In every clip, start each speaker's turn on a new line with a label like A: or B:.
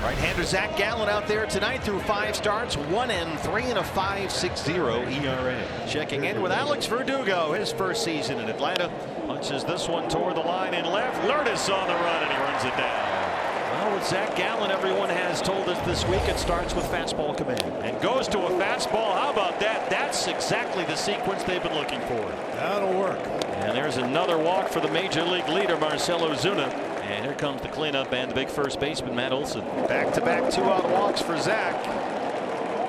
A: Right-hander Zach Gallen out there tonight through 5 starts, 1-3 and a 5.60 ERA. Checking in with Alex Verdugo, his first season in Atlanta. Punches this one toward the line in left. Lourdes on the run, and he runs it down. Well, with Zach Gallen, everyone has told us this week it starts with fastball command and goes to a fastball. How about that? That's exactly the sequence they've been looking for.
B: That'll work.
A: And there's another walk for the major league leader, Marcell Ozuna. And here comes the cleanup and the big first baseman, Matt Olson. Back-to-back 2-out walks for Zach.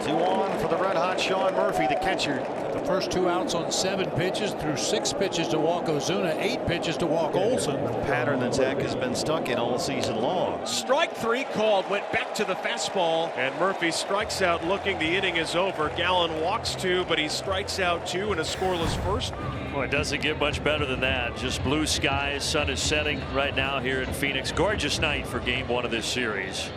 A: 2 on for the red-hot Sean Murphy, the catcher.
B: The first 2 outs on 7 pitches, through 6 pitches to walk Ozuna, 8 pitches to walk Olson.
A: A pattern that Zach has been stuck in all season long.
C: Strike 3 called, went back to the fastball, and Murphy strikes out looking. The inning is over. Gallen walks 2, but he strikes out 2 in a scoreless first.
D: Well, it doesn't get much better than that. Just blue skies, sun is setting right now here in Phoenix. Gorgeous night for game 1 of this series.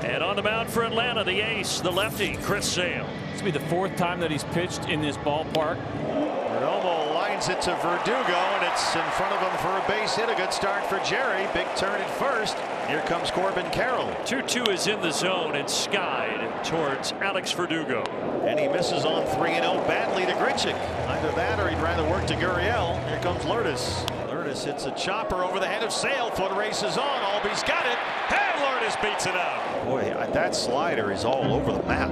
D: And on the mound for Atlanta, the ace, the lefty, Chris Sale.
E: This will be the 4th time that he's pitched in this ballpark.
A: Perdomo lines it to Verdugo, and it's in front of him for a base hit. A good start for Jerry. Big turn at first. Here comes Corbin Carroll.
D: 2-2 is in the zone and skied towards Alex Verdugo.
A: And he misses on 3-0 badly to Grichuk. Either that or he'd rather work to Gurriel. Here comes Lourdes. Lourdes hits a chopper over the head of Sale. Foot races on. Albies got it. And Lourdes beats it out. Boy, that slider is all over the map.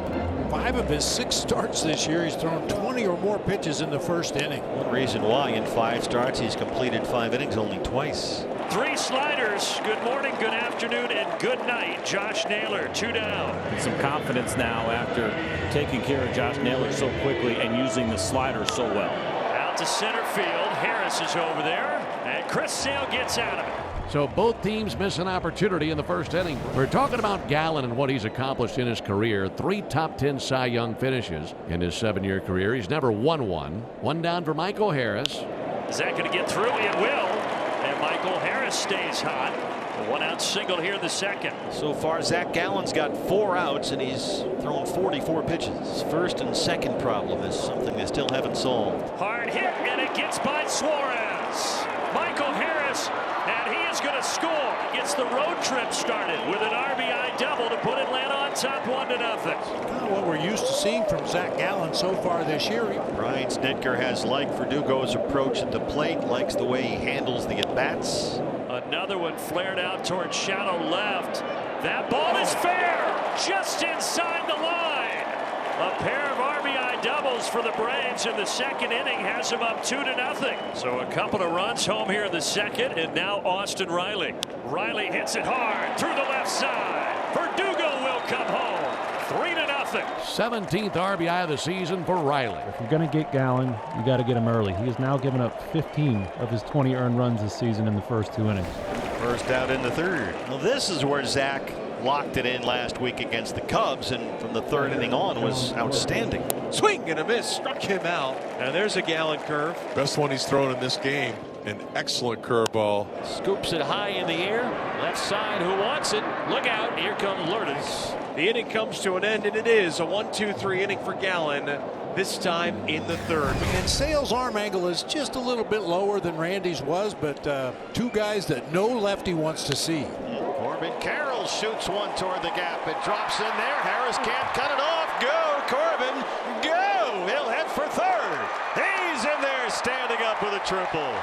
B: 5 of his 6 starts this year, he's thrown 20 or more pitches in the first inning.
A: One reason why in 5 starts he's completed 5 innings only twice.
D: 3 sliders. Good morning, good afternoon, and good night. Josh Naylor, 2 down.
E: And some confidence now after taking care of Josh Naylor so quickly and using the slider so well.
D: Out to center field. Harris is over there, and Chris Sale gets out of it.
F: So both teams miss an opportunity in the first inning. We're talking about Gallen and what he's accomplished in his career. 3 top 10 Cy Young finishes in his 7-year career. He's never won one. 1 down for Michael Harris.
D: Is that going to get through? It will. And Michael Harris stays hot. A 1-out single here in the second.
A: So far, Zach Gallen's got 4 outs, and he's thrown 44 pitches. First and second problem is something they still haven't solved.
D: Hard hit, and it gets by Suarez. Michael Harris, and he is going to score. Gets the road trip started with an RBI double to put Atlanta on top 1-0.
B: Kind of what we're used to seeing from Zach Gallen so far this year.
A: Brian Snitker has liked Verdugo's approach at the plate, likes the way he handles the at-bats.
D: Another one flared out towards shallow left. That ball is fair, just inside the line. A pair of RBI doubles for the Braves in the second inning has them up 2-0. So a couple of runs home here in the second, and now Austin Riley. Riley hits it hard through the left side. Verdugo will come home. 3-0.
F: 17th RBI of the season for Riley.
G: If you're going to get Gallen, you got to get him early. He has now given up 15 of his 20 earned runs this season in the first 2 innings.
A: First out in the 3rd. Well, this is where Zach locked it in last week against the Cubs, and from the 3rd inning on was outstanding.
C: Swing and a miss, struck him out. And there's a Gallen curve.
H: Best one he's thrown in this game. An excellent curveball.
A: Scoops it high in the air. Left side, who wants it? Look out, here comes Lourdes.
C: The inning comes to an end, and it is a 1-2-3 inning for Gallen, this time in the 3rd.
B: And Sale's arm angle is just a little bit lower than Randy's was, but 2 guys that no lefty wants to see.
A: Corbin Carroll shoots one toward the gap. It drops in there. Harris can't cut it off. Go, Corbin, go! He'll head for 3rd. He's in there standing up with a triple.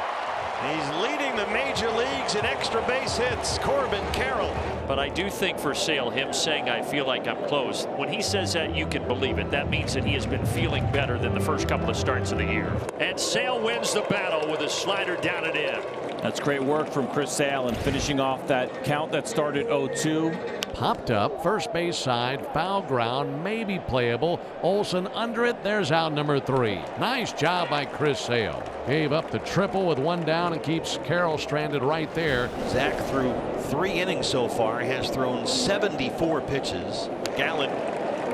A: He's leading the major leagues in extra base hits, Corbin Carroll.
D: But I do think for Sale, him saying I feel like I'm close, when he says that, you can believe it. That means that he has been feeling better than the first couple of starts of the year. And Sale wins the battle with a slider down and in.
E: That's great work from Chris Sale and finishing off that count that started 0-2.
F: Popped up, first base side, foul ground, maybe playable. Olson under it, there's out number 3. Nice job by Chris Sale. Gave up the triple with 1 down and keeps Carroll stranded right there.
A: Zach through 3 innings so far has thrown 74 pitches. Gallen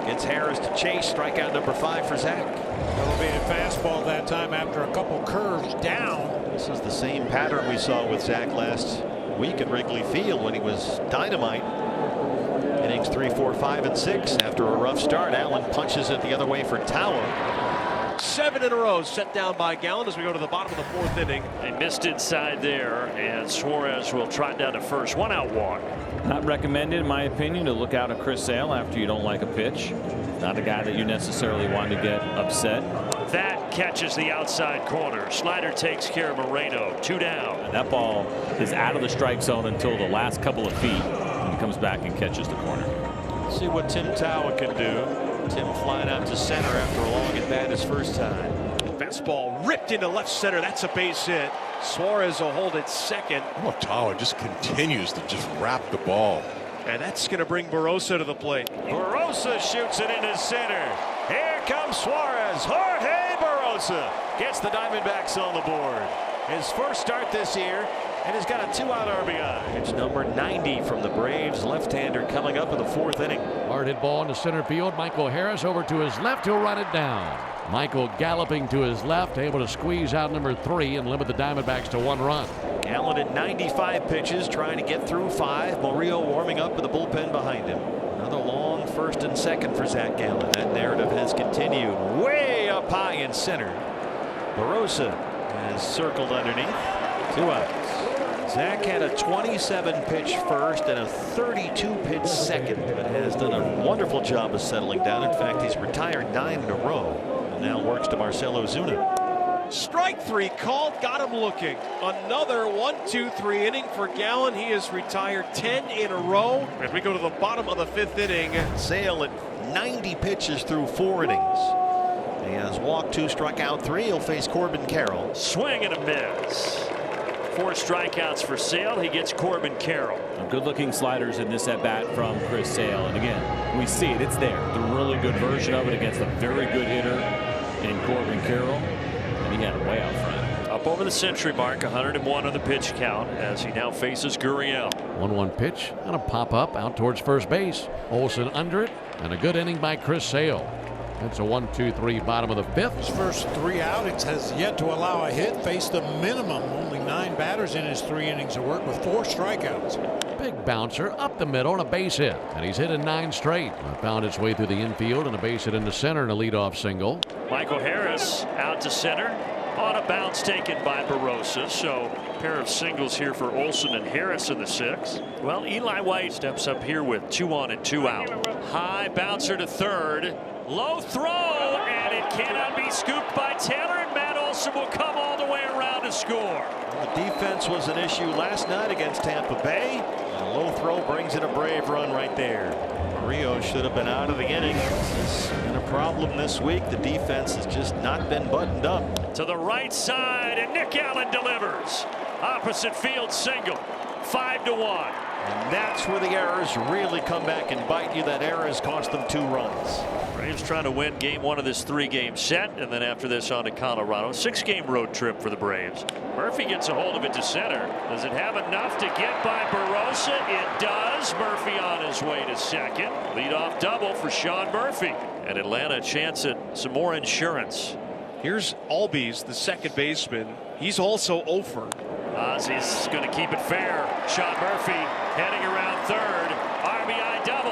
A: gets Harris to chase, strikeout number 5 for Zach.
B: Elevated fastball that time after a couple curves down.
A: This is the same pattern we saw with Zach last week at Wrigley Field when he was dynamite. Innings 3, 4, 5, and 6. After a rough start, Allen punches it the other way for Tower.
C: 7 in a row set down by Gallen as we go to the bottom of the 4th inning.
D: They missed inside there, and Suarez will trot down to first. 1-out walk.
E: Not recommended, in my opinion, to look out at Chris Sale after you don't like a pitch. Not a guy that you necessarily want to get upset.
D: That catches the outside corner. Slider takes care of Moreno. 2 down.
E: And that ball is out of the strike zone until the last couple of feet. And he comes back and catches the corner.
A: See what Tim Tower can do. Tim flying out to center after a long at bat his first time.
C: Fastball ripped into left center. That's a base hit. Suarez will hold it second.
H: Ottawa just continues to just wrap the ball.
C: And that's going to bring Barossa to the plate.
A: Barossa shoots it into center. Here comes Suarez. Jorge Barossa gets the Diamondbacks on the board. His first start this year, and he's got a 2-out RBI. It's number 90 from the Braves. Left-hander coming up in the 4th inning.
F: Hard hit ball into center field. Michael Harris over to his left. He'll run it down. Michael galloping to his left, able to squeeze out number 3 and limit the Diamondbacks to 1 run.
A: Gallen at 95 pitches, trying to get through 5. Murillo warming up with the bullpen behind him. Another long first and second for Zach Gallen. That narrative has continued way up high in center. Barossa has circled underneath. 2 outs. Zach had a 27 pitch first and a 32 pitch second, but has done a wonderful job of settling down. In fact, he's retired 9 in a row and now works to Marcell Ozuna.
C: Strike 3 called, got him looking. Another 1-2-3 inning for Gallen. He has retired 10 in a row. And we go to the bottom of the 5th inning.
A: Sale at 90 pitches through 4 innings. He has walked 2, struck out 3. He'll face Corbin Carroll.
D: Swing and a miss. 4 strikeouts for Sale. He gets Corbin Carroll.
E: Good looking sliders in this at bat from Chris Sale. And again, we see it. It's there. The really good version of it against a very good hitter in Corbin Carroll. And he had it way out front.
D: Up over the century mark, 101 on the pitch count as he now faces Gurriel.
F: 1-1 pitch and a pop up out towards first base. Olsen under it, and a good inning by Chris Sale. It's a 1-2-3 bottom of the 5th.
B: His first 3 outings has yet to allow a hit. Faced the minimum, only 9 batters in his 3 innings of work with 4 strikeouts.
F: Big bouncer up the middle and a base hit, and he's hit in 9 straight. Found its way through the infield and a base hit into center and a leadoff single.
D: Michael Harris out to center on a bounce taken by Barossa. So a pair of singles here for Olsen and Harris in the 6th. Well, Eli White steps up here with 2 on and 2 out. High bouncer to third. Low throw, and it cannot be scooped by Taylor, and Matt Olson will come all the way around to score.
A: The defense was an issue last night against Tampa Bay, and a low throw brings in a Brave run right there. Murillo should have been out of the inning. It's been a problem this week. The defense has just not been buttoned up.
D: To the right side, and Nick Allen delivers. Opposite field single, 5-1.
A: And that's where the errors really come back and bite you. That error has cost them 2 runs.
D: Braves trying to win game 1 of this 3-game set, and then after this on to Colorado. 6-game road trip for the Braves. Murphy gets a hold of it to center. Does it have enough to get by Barossa? It does. Murphy on his way to second. Leadoff double for Sean Murphy. And Atlanta a chance at some more insurance.
C: Here's Albies, the second baseman. He's also over.
D: Ozzy's going to keep it fair. Sean Murphy heading around third. RBI double.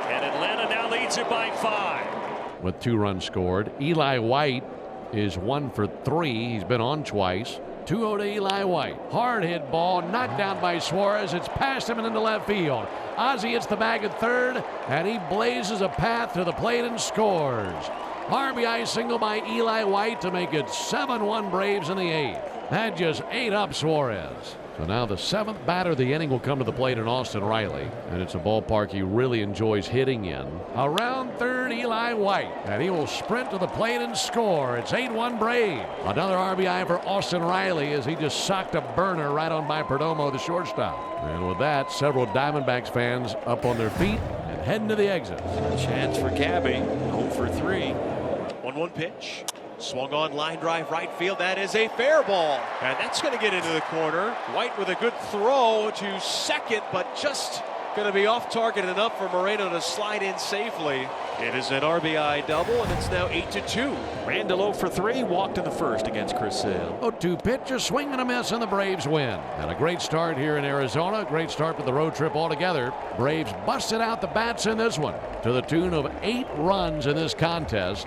D: And Atlanta now leads it by 5.
F: With 2 runs scored. Eli White is 1 for 3. He's been on twice. 2-0 to Eli White. Hard hit ball knocked down by Suarez. It's past him and into left field. Ozzy hits the bag at third, and he blazes a path to the plate and scores. RBI single by Eli White to make it 7-1 Braves in the 8th. That just ate up Suarez. So now the 7th batter of the inning will come to the plate in Austin Riley. And it's a ballpark he really enjoys hitting in. Around third, Eli White. And he will sprint to the plate and score. It's 8-1 Braves. Another RBI for Austin Riley as he just socked a burner right on by Perdomo, the shortstop. And with that, several Diamondbacks fans up on their feet and heading to the exits.
A: Chance for Cabby. 0 for 3.
C: 1-1 pitch. Swung on, line drive right field. That is a fair ball. And that's going to get into the corner. White with a good throw to second, but just going to be off target enough for Moreno to slide in safely. It is an RBI double, and it's now 8-2.
A: Randall 0 for 3, walked in the first against Chris Sale.
F: 0-2 pitch, a swing and a miss, and the Braves win. And a great start here in Arizona. Great start for the road trip altogether. Braves busted out the bats in this one to the tune of 8 runs in this contest.